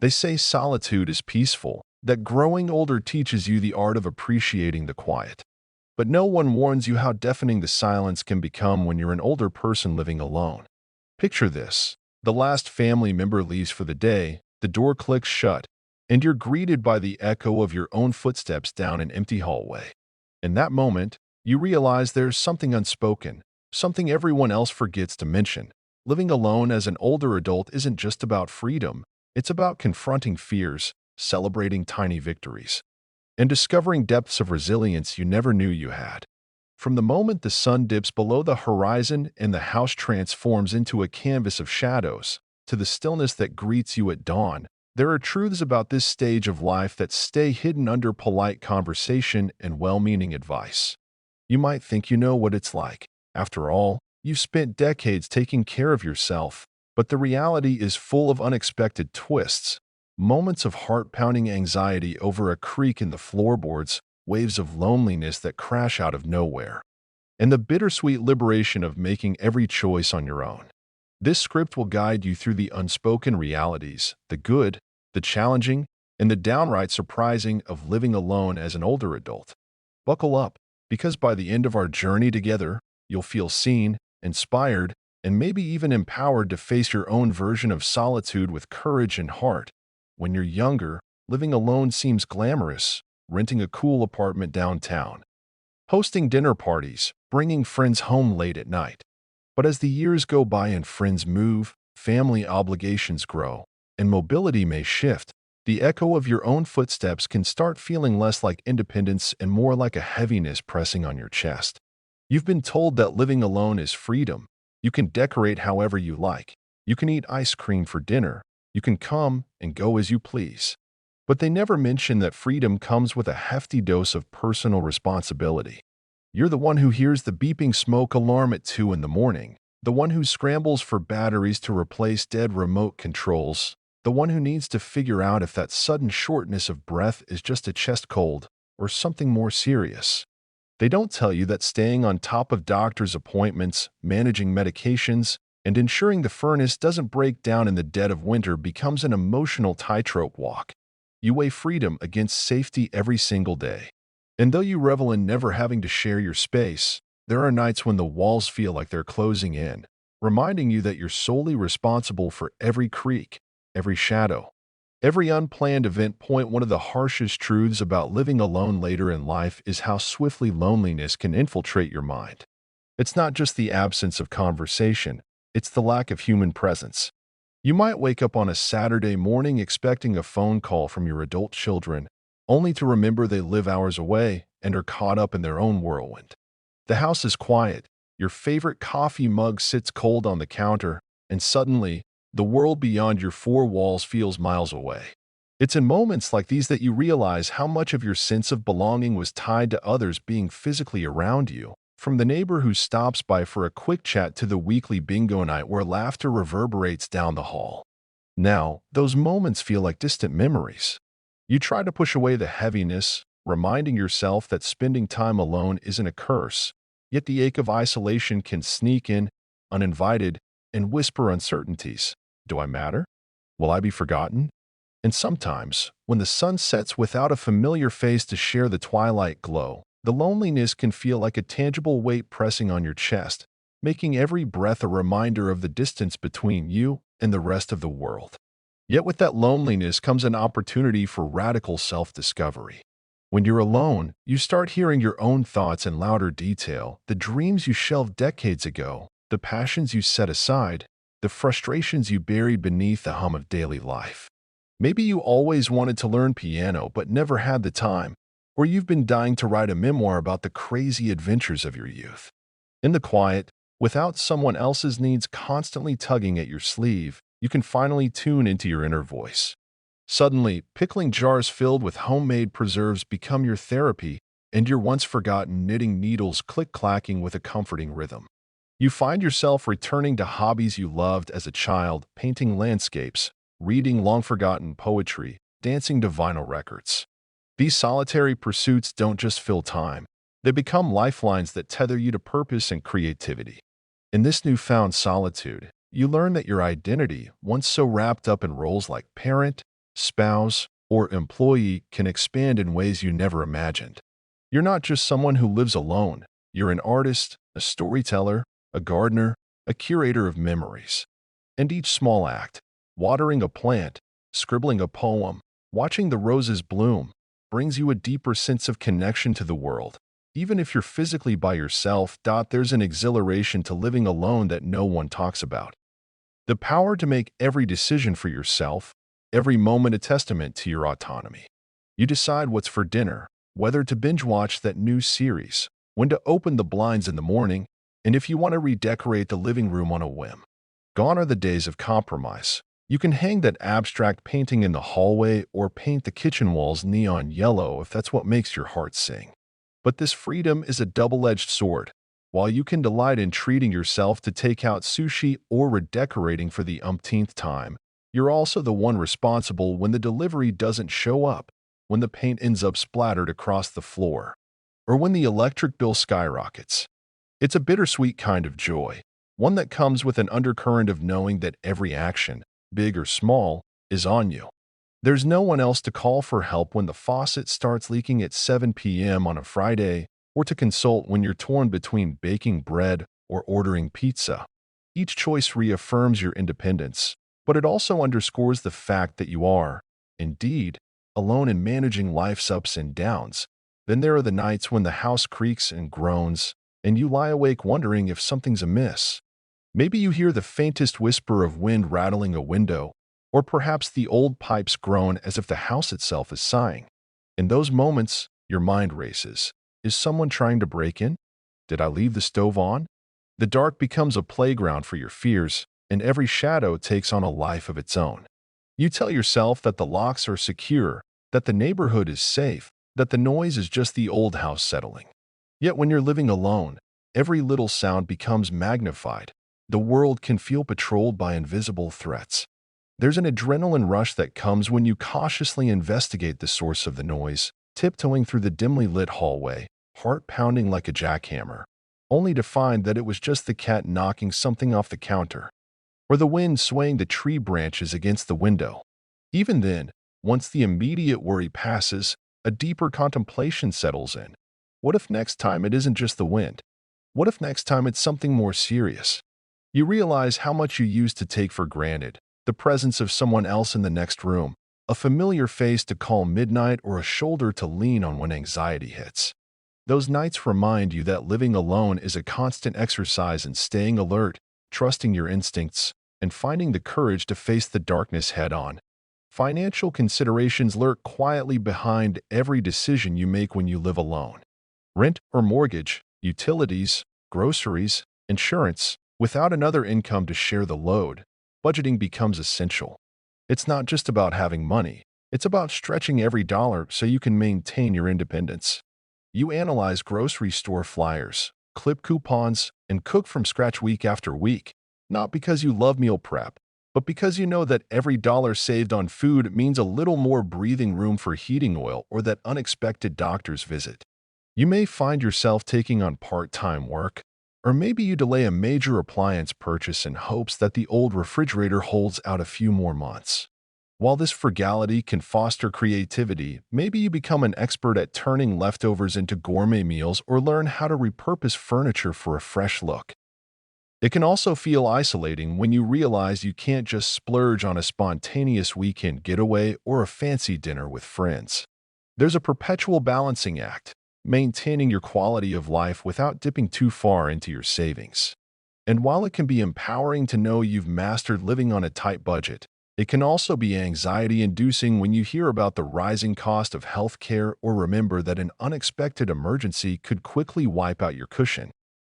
They say solitude is peaceful, that growing older teaches you the art of appreciating the quiet. But no one warns you how deafening the silence can become when you're an older person living alone. Picture this. The last family member leaves for the day, the door clicks shut, and you're greeted by the echo of your own footsteps down an empty hallway. In that moment, you realize there's something unspoken, something everyone else forgets to mention. Living alone as an older adult isn't just about freedom, it's about confronting fears, celebrating tiny victories, and discovering depths of resilience you never knew you had. From the moment the sun dips below the horizon and the house transforms into a canvas of shadows, to the stillness that greets you at dawn, there are truths about this stage of life that stay hidden under polite conversation and well-meaning advice. You might think you know what it's like. After all, you've spent decades taking care of yourself, but the reality is full of unexpected twists. Moments of heart-pounding anxiety over a creak in the floorboards, waves of loneliness that crash out of nowhere, and the bittersweet liberation of making every choice on your own. This script will guide you through the unspoken realities, the good, the challenging, and the downright surprising of living alone as an older adult. Buckle up, because by the end of our journey together, you'll feel seen, inspired, and maybe even empowered to face your own version of solitude with courage and heart. When you're younger, living alone seems glamorous, renting a cool apartment downtown, hosting dinner parties, bringing friends home late at night. But as the years go by and friends move, family obligations grow, and mobility may shift, the echo of your own footsteps can start feeling less like independence and more like a heaviness pressing on your chest. You've been told that living alone is freedom. You can decorate however you like. You can eat ice cream for dinner. You can come and go as you please. But they never mention that freedom comes with a hefty dose of personal responsibility. You're the one who hears the beeping smoke alarm at 2 in the morning, the one who scrambles for batteries to replace dead remote controls, the one who needs to figure out if that sudden shortness of breath is just a chest cold or something more serious. They don't tell you that staying on top of doctor's appointments, managing medications, and ensuring the furnace doesn't break down in the dead of winter becomes an emotional tightrope walk. You weigh freedom against safety every single day. And though you revel in never having to share your space, there are nights when the walls feel like they're closing in, reminding you that you're solely responsible for every creak, every shadow, every unplanned event. One of the harshest truths about living alone later in life is how swiftly loneliness can infiltrate your mind. It's not just the absence of conversation, it's the lack of human presence. You might wake up on a Saturday morning expecting a phone call from your adult children, only to remember they live hours away and are caught up in their own whirlwind. The house is quiet, your favorite coffee mug sits cold on the counter, and suddenly, the world beyond your four walls feels miles away. It's in moments like these that you realize how much of your sense of belonging was tied to others being physically around you, from the neighbor who stops by for a quick chat to the weekly bingo night where laughter reverberates down the hall. Now, those moments feel like distant memories. You try to push away the heaviness, reminding yourself that spending time alone isn't a curse, yet the ache of isolation can sneak in, uninvited, and whisper uncertainties. Do I matter? Will I be forgotten? And sometimes, when the sun sets without a familiar face to share the twilight glow, the loneliness can feel like a tangible weight pressing on your chest, making every breath a reminder of the distance between you and the rest of the world. Yet with that loneliness comes an opportunity for radical self-discovery. When you're alone, you start hearing your own thoughts in louder detail, the dreams you shelved decades ago, the passions you set aside, the frustrations you buried beneath the hum of daily life. Maybe you always wanted to learn piano but never had the time, or you've been dying to write a memoir about the crazy adventures of your youth. In the quiet, without someone else's needs constantly tugging at your sleeve, you can finally tune into your inner voice. Suddenly, pickling jars filled with homemade preserves become your therapy, and your once forgotten knitting needles click-clacking with a comforting rhythm. You find yourself returning to hobbies you loved as a child, painting landscapes, reading long-forgotten poetry, dancing to vinyl records. These solitary pursuits don't just fill time. They become lifelines that tether you to purpose and creativity. In this newfound solitude, you learn that your identity, once so wrapped up in roles like parent, spouse, or employee can expand in ways you never imagined. You're not just someone who lives alone. You're an artist, a storyteller, a gardener, a curator of memories. And each small act, watering a plant, scribbling a poem, watching the roses bloom, brings you a deeper sense of connection to the world. Even if you're physically by yourself, there's an exhilaration to living alone that no one talks about. The power to make every decision for yourself, every moment a testament to your autonomy. You decide what's for dinner, whether to binge watch that new series, when to open the blinds in the morning, and if you want to redecorate the living room on a whim. Gone are the days of compromise. You can hang that abstract painting in the hallway or paint the kitchen walls neon yellow if that's what makes your heart sing. But this freedom is a double-edged sword. While you can delight in treating yourself to take out sushi or redecorating for the umpteenth time, you're also the one responsible when the delivery doesn't show up, when the paint ends up splattered across the floor, or when the electric bill skyrockets. It's a bittersweet kind of joy, one that comes with an undercurrent of knowing that every action, big or small, is on you. There's no one else to call for help when the faucet starts leaking at 7 p.m. on a Friday, or to consult when you're torn between baking bread or ordering pizza. Each choice reaffirms your independence, but it also underscores the fact that you are, indeed, alone in managing life's ups and downs. Then there are the nights when the house creaks and groans, and you lie awake wondering if something's amiss. Maybe you hear the faintest whisper of wind rattling a window, or perhaps the old pipes groan as if the house itself is sighing. In those moments, your mind races. Is someone trying to break in? Did I leave the stove on? The dark becomes a playground for your fears, and every shadow takes on a life of its own. You tell yourself that the locks are secure, that the neighborhood is safe, that the noise is just the old house settling. Yet when you're living alone, every little sound becomes magnified. The world can feel patrolled by invisible threats. There's an adrenaline rush that comes when you cautiously investigate the source of the noise, tiptoeing through the dimly lit hallway, heart pounding like a jackhammer, only to find that it was just the cat knocking something off the counter, or the wind swaying the tree branches against the window. Even then, once the immediate worry passes, a deeper contemplation settles in. What if next time it isn't just the wind? What if next time it's something more serious? You realize how much you used to take for granted, the presence of someone else in the next room, a familiar face to call midnight or a shoulder to lean on when anxiety hits. Those nights remind you that living alone is a constant exercise in staying alert, trusting your instincts, and finding the courage to face the darkness head-on. Financial considerations lurk quietly behind every decision you make when you live alone. Rent or mortgage, utilities, groceries, insurance. Without another income to share the load, budgeting becomes essential. It's not just about having money. It's about stretching every dollar so you can maintain your independence. You analyze grocery store flyers, clip coupons, and cook from scratch week after week, not because you love meal prep, but because you know that every dollar saved on food means a little more breathing room for heating oil or that unexpected doctor's visit. You may find yourself taking on part-time work, or maybe you delay a major appliance purchase in hopes that the old refrigerator holds out a few more months. While this frugality can foster creativity, maybe you become an expert at turning leftovers into gourmet meals or learn how to repurpose furniture for a fresh look. It can also feel isolating when you realize you can't just splurge on a spontaneous weekend getaway or a fancy dinner with friends. There's a perpetual balancing act, maintaining your quality of life without dipping too far into your savings. And while it can be empowering to know you've mastered living on a tight budget, it can also be anxiety-inducing when you hear about the rising cost of healthcare or remember that an unexpected emergency could quickly wipe out your cushion.